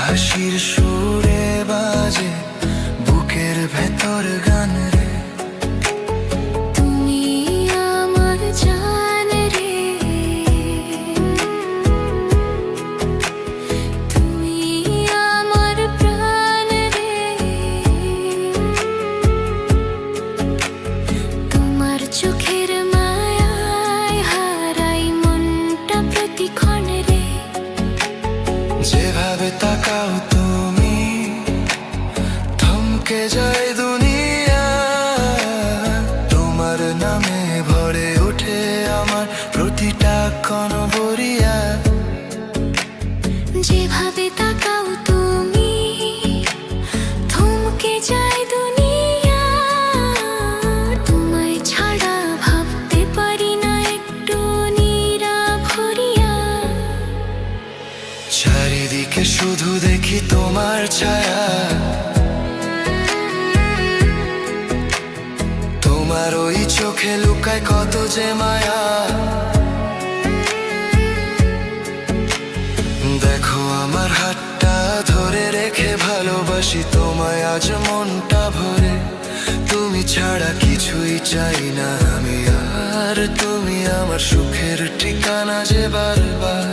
হাসির সুরে বাজে বুকের ভেতর গান রে। তুমি আমার জান রে, তুমি আমার প্রাণ রে। তোমার চোখের মায়ায় হারাই মনটা প্রতিক্ষণ রে। যেভাবে তাকাও তুমি থমকে যায় দুনিয়া, তোমার নামে ভরে ওঠে আমার প্রতিটা কনবরিয়া। যেভাবে তাকাও তুমি থমকে যায় দুনিয়া, তোমায় ছাড়া ভাবতে পারি না একটু নিরাভরিয়া। চারিদিকে শুধু দেখি তোমার ছায়া, তোমার ওই চোখে লুকায় কত যে মায়া। দেখো আমার হাতটা ধরে রেখে ভালোবাসি তোমায় আজ মনটা ভরে। তুমি ছাড়া কিছুই চাই না আমি আর, তুমি আমার সুখের ঠিকানা যে বারবার।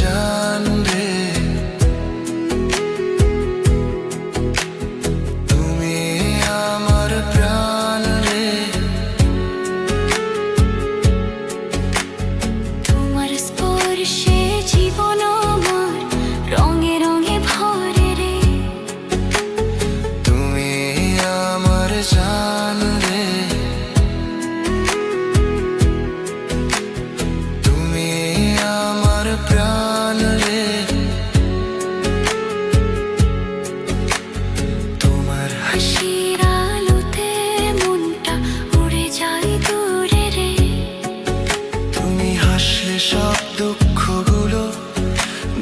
জান রে, তুমি আমার প্রাণ রে। তোমার স্পর্শে জীবন আমার রঙে রঙে ভরে রে। তুমি আমার জান রে, তুমি আমার প্রাণ রে। তোমার হাসির আলোতে মনটা উড়ে যায় দূরে রে। তুমি হাসলে সব দুঃখগুলো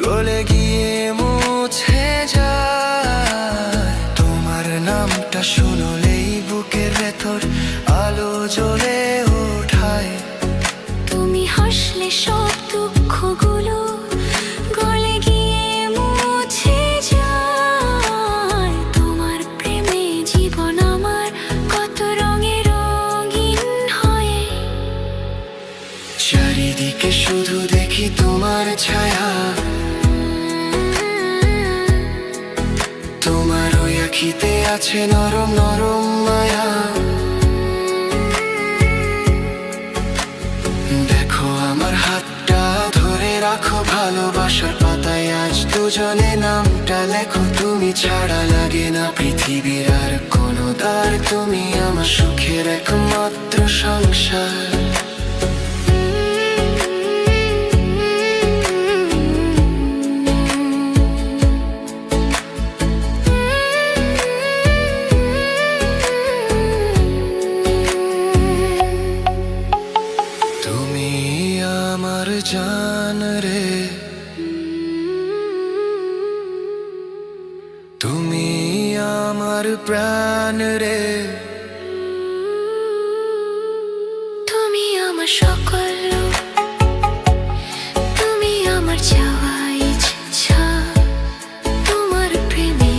গলে গিয়ে মুছে যায়। তোমার নামটা শুনলেই বুকের ভেতর আলো জ্বলে ওঠায়। তুমি হাসলে সব দুঃখগুলো গলে গিয়ে মুছে যায়। তোমার প্রেমে জীবন আমার কত রঙে রঙিন হয়। চারিদিকে শুধু দেখি তোমার ছায়া, তোমার ওই আখিতে আছে নরম নরম মায়া। দেখো আমার হাতটা ধরে রাখো ভালোবাসার পাতায় আজ দুজনে নামটা লেখো। তুমি ছাড়া লাগে না পৃথিবীর আর কোনো দ্বার, তুমি আমার সুখের একমাত্র সংসার। তুমি আমার জান রে, তুমি আমার প্রাণ রে। তুমি আমার সকল, তুমি আমার চাওয়া ইচ্ছা। তোমার প্রেমে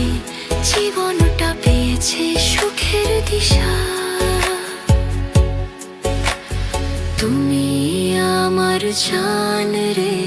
জীবনটা পেয়েছে সুখের দিশা। তুমি আমার জান রে।